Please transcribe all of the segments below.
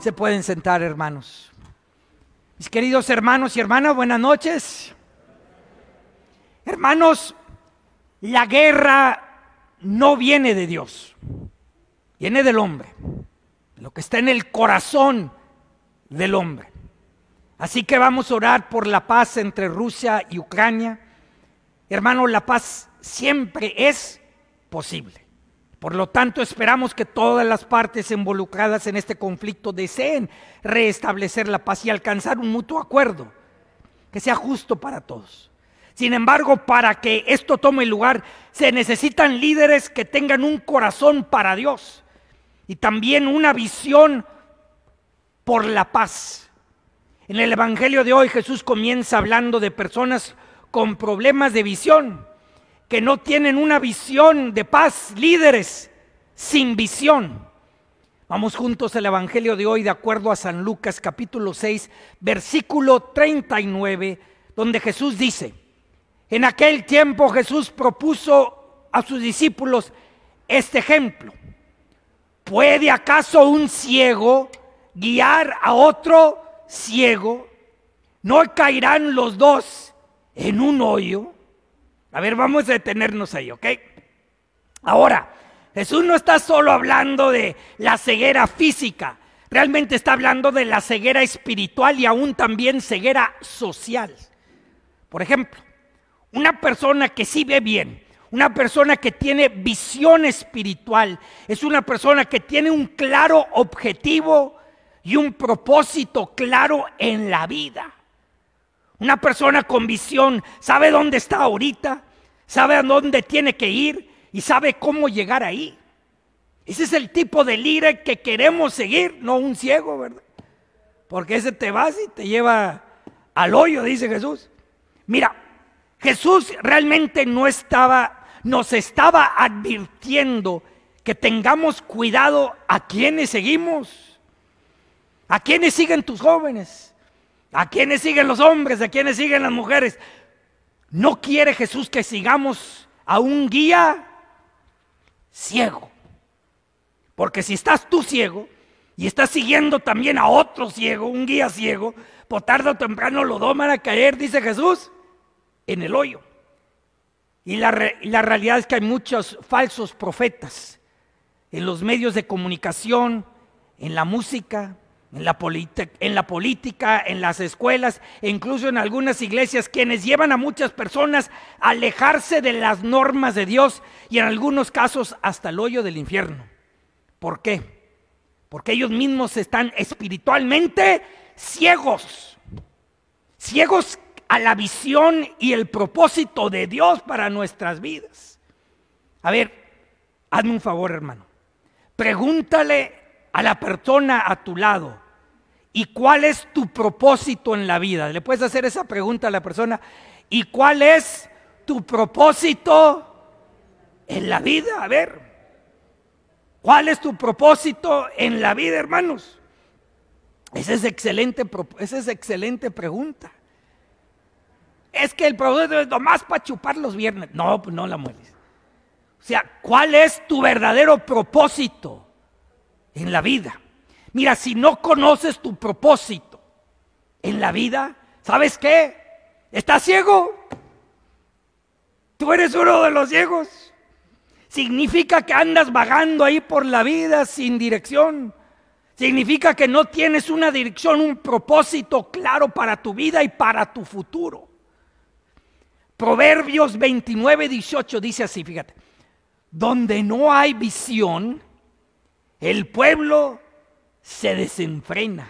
Se pueden sentar, hermanos. Mis queridos hermanos y hermanas, buenas noches. Hermanos, la guerra no viene de Dios, viene del hombre, de lo que está en el corazón del hombre. Así que vamos a orar por la paz entre Rusia y Ucrania. Hermanos, la paz siempre es posible. Por lo tanto, esperamos que todas las partes involucradas en este conflicto deseen restablecer la paz y alcanzar un mutuo acuerdo que sea justo para todos. Sin embargo, para que esto tome lugar, se necesitan líderes que tengan un corazón para Dios y también una visión por la paz. En el Evangelio de hoy, Jesús comienza hablando de personas con problemas de visión, que no tienen una visión de paz, líderes sin visión. Vamos juntos al Evangelio de hoy de acuerdo a San Lucas capítulo 6, versículo 39, donde Jesús dice: en aquel tiempo Jesús propuso a sus discípulos este ejemplo: ¿puede acaso un ciego guiar a otro ciego? ¿No caerán los dos en un hoyo? A ver, vamos a detenernos ahí, ¿ok? Ahora, Jesús no está solo hablando de la ceguera física, realmente está hablando de la ceguera espiritual y aún también ceguera social. Por ejemplo, una persona que sí ve bien, una persona que tiene visión espiritual, es una persona que tiene un claro objetivo y un propósito claro en la vida. Una persona con visión sabe dónde está ahorita, sabe a dónde tiene que ir y sabe cómo llegar ahí. Ese es el tipo de líder que queremos seguir, no un ciego, ¿verdad? Porque ese te va y te lleva al hoyo, dice Jesús. Mira, Jesús realmente nos estaba advirtiendo que tengamos cuidado a quienes seguimos, a quienes siguen tus jóvenes, a quienes siguen los hombres, a quienes siguen las mujeres. No quiere Jesús que sigamos a un guía ciego, porque si estás tú ciego y estás siguiendo también a otro ciego, un guía ciego, por tarde o temprano los dos van a caer, dice Jesús, en el hoyo. Y la realidad es que hay muchos falsos profetas en los medios de comunicación, en la música, en la política, en las escuelas e incluso en algunas iglesias, quienes llevan a muchas personas a alejarse de las normas de Dios y en algunos casos hasta el hoyo del infierno. ¿Por qué? Porque ellos mismos están espiritualmente ciegos, ciegos a la visión y el propósito de Dios para nuestras vidas. A ver, hazme un favor, hermano. Pregúntale a la persona a tu lado: ¿y cuál es tu propósito en la vida? Le puedes hacer esa pregunta a la persona: ¿y cuál es tu propósito en la vida? A ver, ¿cuál es tu propósito en la vida, hermanos? Esa es excelente pregunta. Es que el propósito es nomás para chupar los viernes. No, pues no la mueres. O sea, ¿cuál es tu verdadero propósito en la vida? Mira, si no conoces tu propósito en la vida, ¿sabes qué? ¿Estás ciego? Tú eres uno de los ciegos. Significa que andas vagando ahí por la vida sin dirección. Significa que no tienes una dirección, un propósito claro para tu vida y para tu futuro. Proverbios 29:18 dice así, fíjate: donde no hay visión, el pueblo se desenfrena.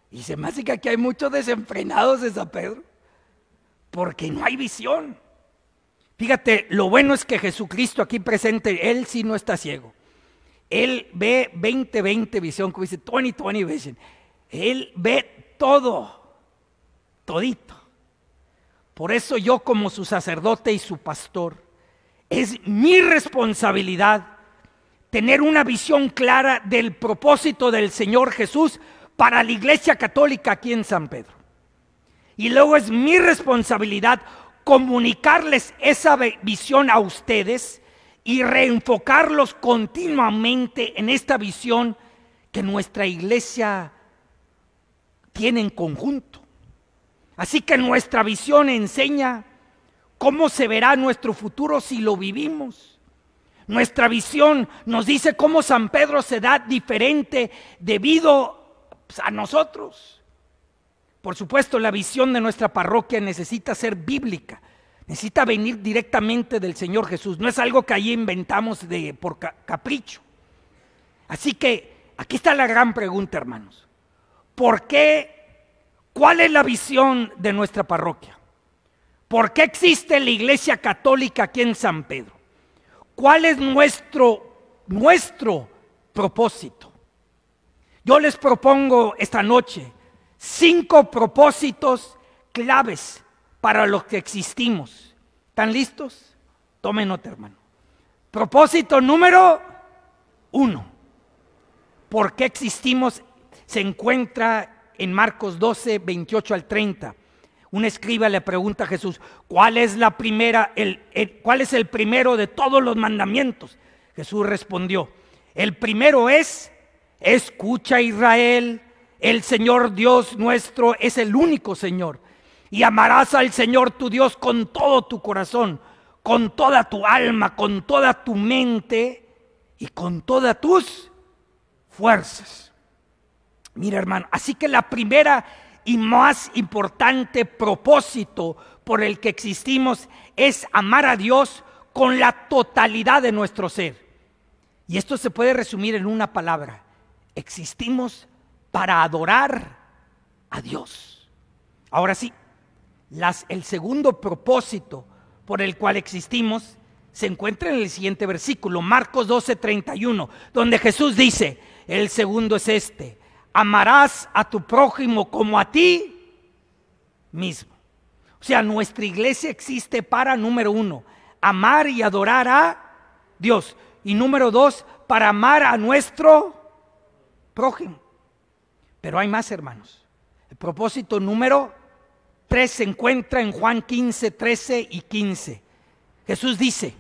Y se me hace que aquí hay muchos desenfrenados de San Pedro, porque no hay visión. Fíjate, lo bueno es que Jesucristo aquí presente, Él sí no está ciego. Él ve 20/20 visión, como dice 20/20 vision. Él ve todo, todito. Por eso yo, como su sacerdote y su pastor, es mi responsabilidad tener una visión clara del propósito del Señor Jesús para la Iglesia Católica aquí en San Pedro. Y luego es mi responsabilidad comunicarles esa visión a ustedes y reenfocarlos continuamente en esta visión que nuestra iglesia tiene en conjunto. Así que nuestra visión enseña cómo se verá nuestro futuro si lo vivimos. Nuestra visión nos dice cómo San Pedro se da diferente debido a nosotros. Por supuesto, la visión de nuestra parroquia necesita ser bíblica, necesita venir directamente del Señor Jesús. No es algo que allí inventamos por capricho. Así que aquí está la gran pregunta, hermanos. ¿Por qué? ¿Cuál es la visión de nuestra parroquia? ¿Por qué existe la Iglesia Católica aquí en San Pedro? ¿Cuál es nuestro propósito? Yo les propongo esta noche 5 propósitos claves para los que existimos. ¿Están listos? Tomen nota, hermano. Propósito número 1. ¿Por qué existimos? Se encuentra en Marcos 12, 28 al 30. Un escriba le pregunta a Jesús, ¿cuál es el primero de todos los mandamientos? Jesús respondió, el primero es, escucha Israel, el Señor Dios nuestro es el único Señor. Y amarás al Señor tu Dios con todo tu corazón, con toda tu alma, con toda tu mente y con todas tus fuerzas. Mira, hermano, así que la primera y más importante propósito por el que existimos es amar a Dios con la totalidad de nuestro ser. Y esto se puede resumir en una palabra: existimos para adorar a Dios. Ahora sí, el segundo propósito por el cual existimos se encuentra en el siguiente versículo, Marcos 12, 31, donde Jesús dice, el segundo es este: amarás a tu prójimo como a ti mismo. O sea, nuestra iglesia existe para, número 1, amar y adorar a Dios. Y número 2, para amar a nuestro prójimo. Pero hay más, hermanos. El propósito número 3 se encuentra en Juan 15, 13 y 15. Jesús dice,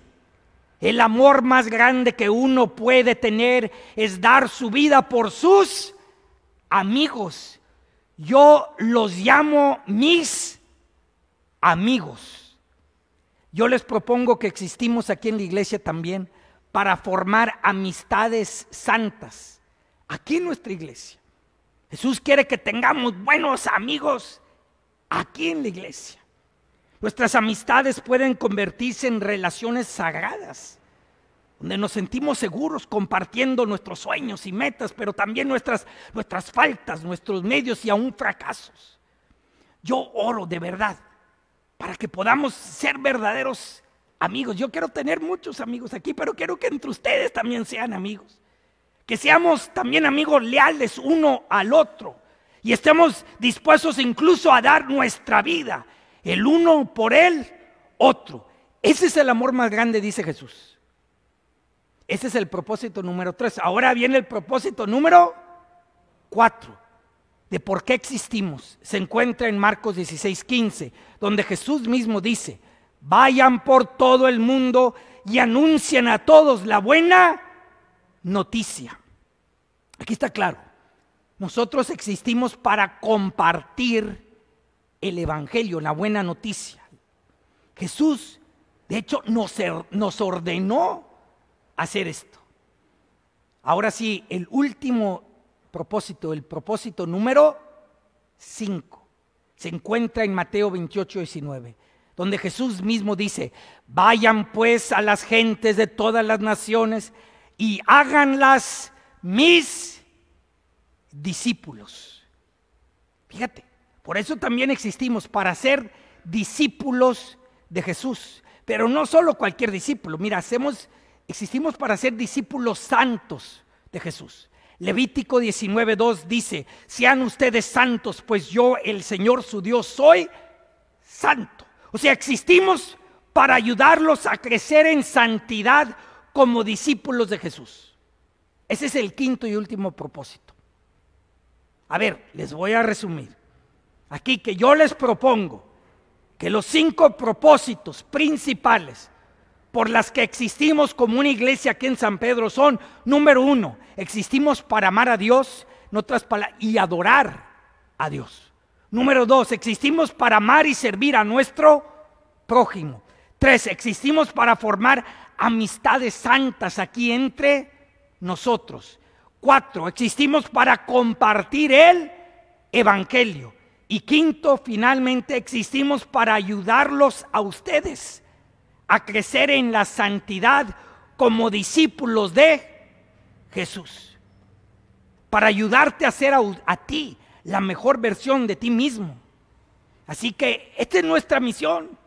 el amor más grande que uno puede tener es dar su vida por sus amigos. Yo los llamo mis amigos. Yo les propongo que existimos aquí en la iglesia también para formar amistades santas aquí en nuestra iglesia. Jesús quiere que tengamos buenos amigos aquí en la iglesia. Nuestras amistades pueden convertirse en relaciones sagradas, donde nos sentimos seguros compartiendo nuestros sueños y metas, pero también nuestras faltas, nuestros medios y aún fracasos. Yo oro de verdad para que podamos ser verdaderos amigos. Yo quiero tener muchos amigos aquí, pero quiero que entre ustedes también sean amigos. Que seamos también amigos leales uno al otro y estemos dispuestos incluso a dar nuestra vida, el uno por el otro. Ese es el amor más grande, dice Jesús. Ese es el propósito número 3. Ahora viene el propósito número 4 de por qué existimos. Se encuentra en Marcos 16, 15, donde Jesús mismo dice, vayan por todo el mundo y anuncien a todos la buena noticia. Aquí está claro. Nosotros existimos para compartir el evangelio, la buena noticia. Jesús, de hecho, nos ordenó hacer esto. Ahora sí, el último propósito, el propósito número 5, se encuentra en Mateo 28, 19, donde Jesús mismo dice, vayan pues a las gentes de todas las naciones y háganlas mis discípulos. Fíjate, por eso también existimos, para ser discípulos de Jesús, pero no solo cualquier discípulo. Mira, existimos para ser discípulos santos de Jesús. Levítico 19:2 dice, sean ustedes santos, pues yo, el Señor su Dios, soy santo. O sea, existimos para ayudarlos a crecer en santidad como discípulos de Jesús. Ese es el quinto y último propósito. A ver, les voy a resumir. Aquí que yo les propongo que los 5 propósitos principales por las que existimos como una iglesia aquí en San Pedro son, número 1, existimos para amar a Dios, en otras palabras, y adorar a Dios. Número 2, existimos para amar y servir a nuestro prójimo. 3, existimos para formar amistades santas aquí entre nosotros. 4, existimos para compartir el evangelio. Y 5, finalmente, existimos para ayudarlos a ustedes a crecer en la santidad como discípulos de Jesús. Para ayudarte a ser a ti la mejor versión de ti mismo. Así que esta es nuestra misión.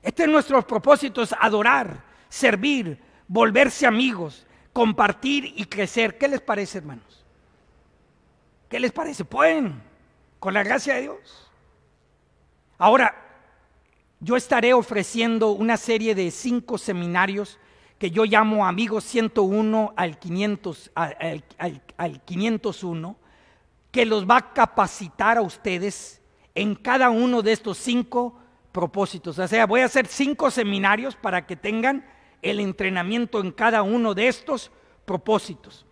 Este es nuestro propósito, es adorar, servir, volverse amigos, compartir y crecer. ¿Qué les parece, hermanos? ¿Qué les parece? ¿Pueden? Con la gracia de Dios. Ahora, yo estaré ofreciendo una serie de 5 seminarios que yo llamo Amigos 101 al 501, que los va a capacitar a ustedes en cada uno de estos 5 propósitos. O sea, voy a hacer 5 seminarios para que tengan el entrenamiento en cada uno de estos propósitos.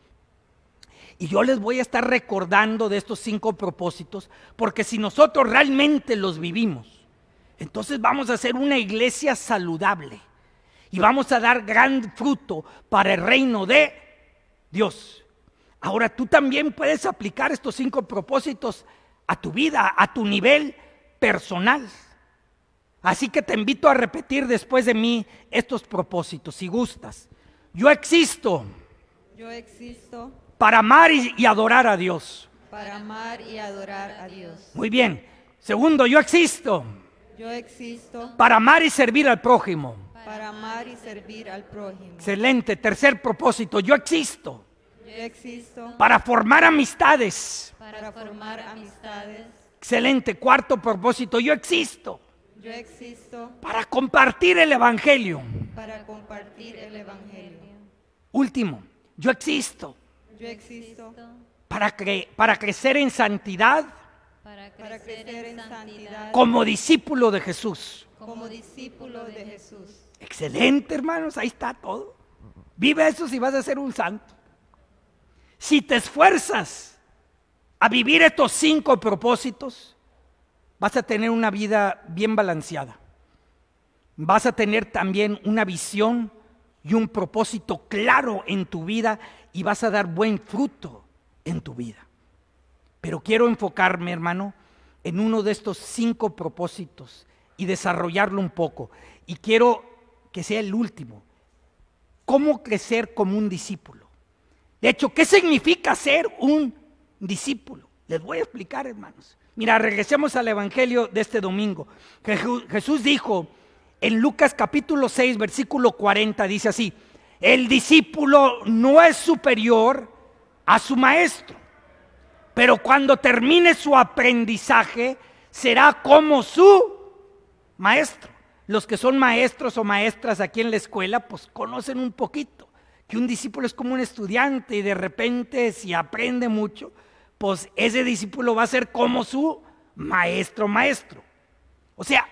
Y yo les voy a estar recordando de estos 5 propósitos, porque si nosotros realmente los vivimos, entonces vamos a ser una iglesia saludable y vamos a dar gran fruto para el reino de Dios. Ahora tú también puedes aplicar estos 5 propósitos a tu vida, a tu nivel personal. Así que te invito a repetir después de mí estos propósitos, si gustas. Yo existo para amar y adorar a Dios. Para amar y adorar a Dios. Muy bien. Segundo, yo existo para amar y servir al prójimo. Para amar y servir al prójimo. Excelente. Tercer propósito, yo existo para formar amistades. Para formar amistades. Excelente. Cuarto propósito, yo existo para compartir el evangelio. Para compartir el evangelio. Último, yo existo para crecer en santidad. Para crecer en santidad. Como discípulo de Jesús. Como discípulo de Jesús. Excelente, hermanos, ahí está todo. Vive eso si vas a ser un santo. Si te esfuerzas a vivir estos 5 propósitos, vas a tener una vida bien balanceada. Vas a tener también una visión y un propósito claro en tu vida y vas a dar buen fruto en tu vida. Pero quiero enfocarme, hermano, en uno de estos 5 propósitos y desarrollarlo un poco. Y quiero que sea el último. ¿Cómo crecer como un discípulo? De hecho, ¿qué significa ser un discípulo? Les voy a explicar, hermanos. Mira, regresemos al evangelio de este domingo. Jesús dijo en Lucas capítulo 6, versículo 40, dice así: el discípulo no es superior a su maestro, pero cuando termine su aprendizaje será como su maestro. Los que son maestros o maestras aquí en la escuela, pues conocen un poquito que un discípulo es como un estudiante y de repente si aprende mucho, pues ese discípulo va a ser como su maestro. O sea,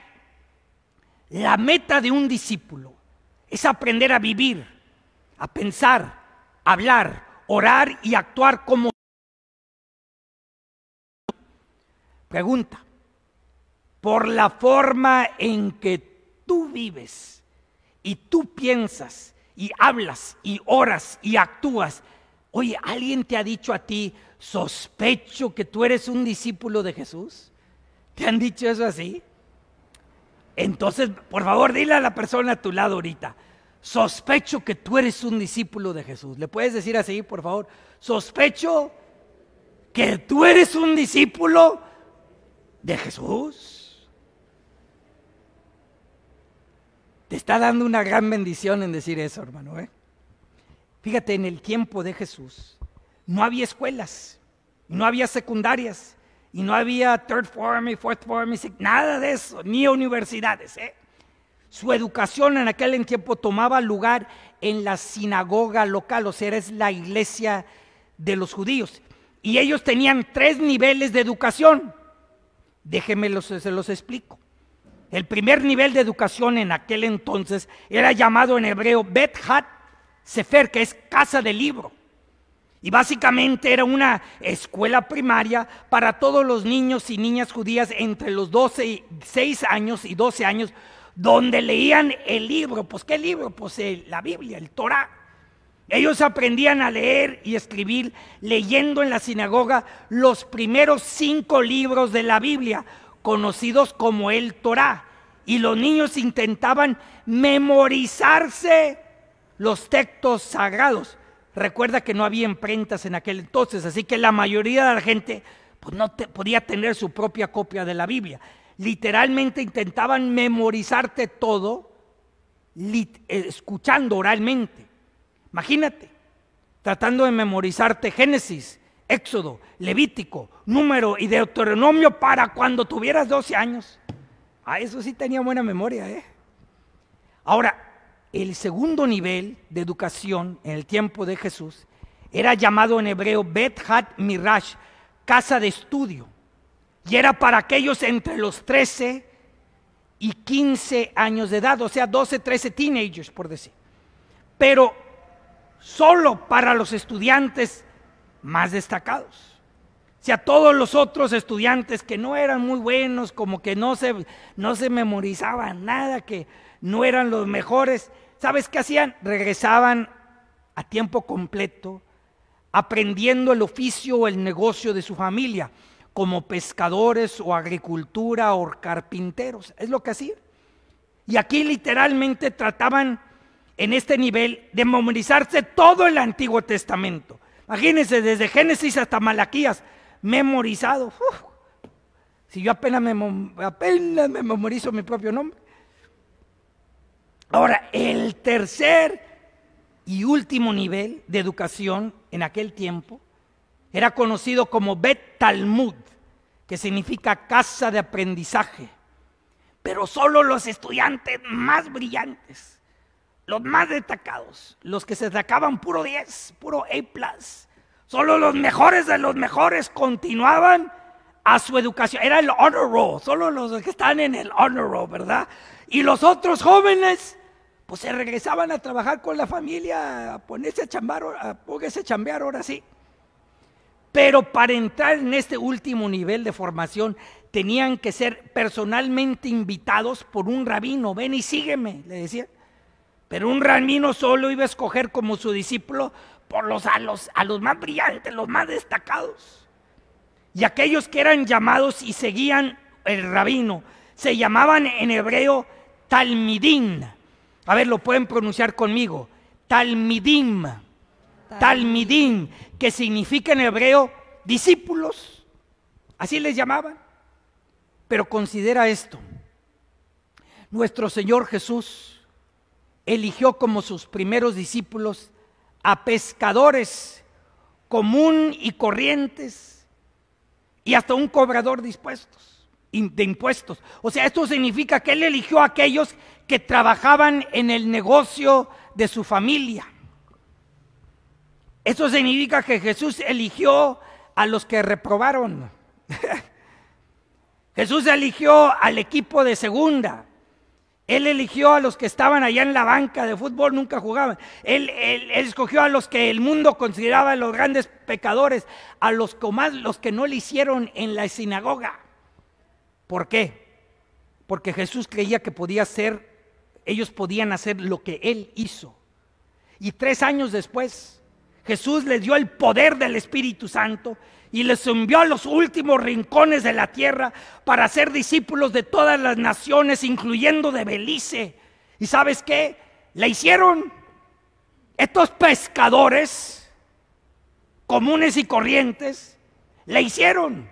la meta de un discípulo es aprender a vivir, a pensar, a hablar, orar y actuar como. Pregunta: por la forma en que tú vives y tú piensas y hablas y oras y actúas, oye, ¿alguien te ha dicho a ti, sospecho que tú eres un discípulo de Jesús? ¿Te han dicho eso así? Entonces, por favor, dile a la persona a tu lado ahorita: sospecho que tú eres un discípulo de Jesús. ¿Le puedes decir así, por favor? Sospecho que tú eres un discípulo de Jesús. Te está dando una gran bendición en decir eso, hermano, ¿eh? Fíjate, en el tiempo de Jesús no había escuelas, no había secundarias, y no había third form y fourth form, nada de eso, ni universidades, ¿eh? Su educación en aquel tiempo tomaba lugar en la sinagoga local, o sea, es la iglesia de los judíos. Y ellos tenían 3 niveles de educación. Déjenme se los explico. El primer nivel de educación en aquel entonces era llamado en hebreo Bet Hat Sefer, que es casa de libro. Y básicamente era una escuela primaria para todos los niños y niñas judías entre los 6 años y 12 años, donde leían el libro. Pues ¿qué libro? Pues la Biblia, el Torah. Ellos aprendían a leer y escribir leyendo en la sinagoga los primeros 5 libros de la Biblia, conocidos como el Torah. Y los niños intentaban memorizarse los textos sagrados. Recuerda que no había imprentas en aquel entonces, así que la mayoría de la gente pues no podía tener su propia copia de la Biblia. Literalmente intentaban memorizarte todo escuchando oralmente. Imagínate, tratando de memorizarte Génesis, Éxodo, Levítico, Número y Deuteronomio para cuando tuvieras 12 años. Eso sí tenía buena memoria, ¿eh? Ahora, el segundo nivel de educación en el tiempo de Jesús era llamado en hebreo Bet Hat Mirash, casa de estudio. Y era para aquellos entre los 13 y 15 años de edad, o sea, 12, 13 teenagers, por decir. Pero solo para los estudiantes más destacados. O sea, todos los otros estudiantes que no eran muy buenos, como que no se memorizaban nada, que no eran los mejores, ¿sabes qué hacían? Regresaban a tiempo completo, aprendiendo el oficio o el negocio de su familia, como pescadores o agricultura o carpinteros. Es lo que hacían. Y aquí literalmente trataban en este nivel de memorizarse todo el Antiguo Testamento. Imagínense, desde Génesis hasta Malaquías, memorizado. Si yo apenas me memorizo mi propio nombre. Ahora, el tercer y último nivel de educación en aquel tiempo era conocido como Bet Talmud, que significa casa de aprendizaje. Pero solo los estudiantes más brillantes, los más destacados, los que se sacaban puro 10, puro A+, solo los mejores de los mejores continuaban a su educación. Era el honor roll, solo los que están en el honor roll, ¿verdad? Y los otros jóvenes pues se regresaban a trabajar con la familia, a ponerse a chambear ahora sí. Pero para entrar en este último nivel de formación tenían que ser personalmente invitados por un rabino. Ven y sígueme, le decían. Pero un rabino solo iba a escoger como su discípulo a los más brillantes, los más destacados. Y aquellos que eran llamados y seguían el rabino se llamaban en hebreo talmidim. A ver, lo pueden pronunciar conmigo. Talmidim. Talmidim, que significa en hebreo discípulos. Así les llamaban. Pero considera esto. Nuestro Señor Jesús eligió como sus primeros discípulos a pescadores común y corrientes y hasta un cobrador de impuestos. O sea, esto significa que Él eligió a aquellos que trabajaban en el negocio de su familia. Eso significa que Jesús eligió a los que reprobaron. Jesús eligió al equipo de segunda. Él eligió a los que estaban allá en la banca de fútbol, nunca jugaban. Él escogió a los que el mundo consideraba los grandes pecadores, a los que no le hicieron en la sinagoga. ¿Por qué? Porque Jesús creía que ellos podían hacer lo que Él hizo. Y 3 años después, Jesús les dio el poder del Espíritu Santo y les envió a los últimos rincones de la tierra para ser discípulos de todas las naciones, incluyendo de Belice. ¿Y sabes qué? Le hicieron. Estos pescadores comunes y corrientes le hicieron.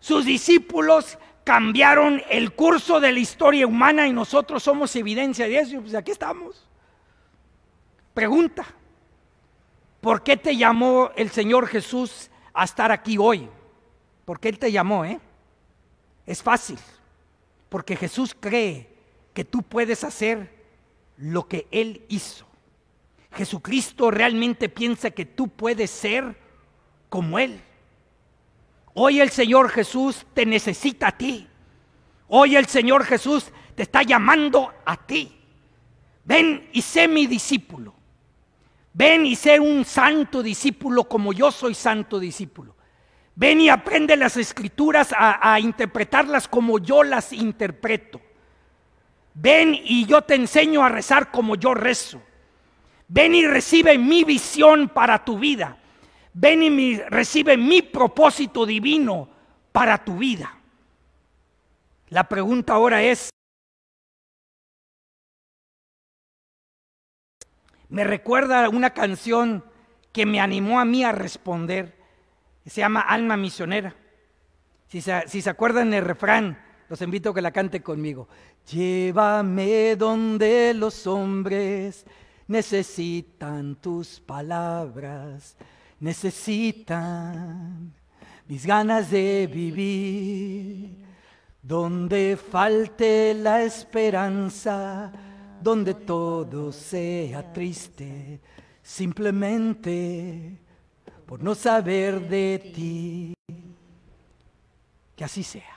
Sus discípulos cambiaron el curso de la historia humana y nosotros somos evidencia de eso. Pues aquí estamos. Pregunta: ¿por qué te llamó el Señor Jesús a estar aquí hoy? ¿Por qué Él te llamó? Es fácil. Porque Jesús cree que tú puedes hacer lo que Él hizo. Jesucristo realmente piensa que tú puedes ser como Él. Hoy el Señor Jesús te necesita a ti. Hoy el Señor Jesús te está llamando a ti. Ven y sé mi discípulo. Ven y sé un santo discípulo como yo soy santo discípulo. Ven y aprende las escrituras a interpretarlas como yo las interpreto. Ven y yo te enseño a rezar como yo rezo. Ven y recibe mi visión para tu vida. Ven y recibe mi propósito divino para tu vida. La pregunta ahora es, me recuerda una canción que me animó a mí a responder, que se llama Alma Misionera. Si se acuerdan el refrán, los invito a que la cante conmigo. Llévame donde los hombres necesitan tus palabras, necesitan mis ganas de vivir, donde falte la esperanza, donde todo sea triste, simplemente por no saber de ti. Que así sea.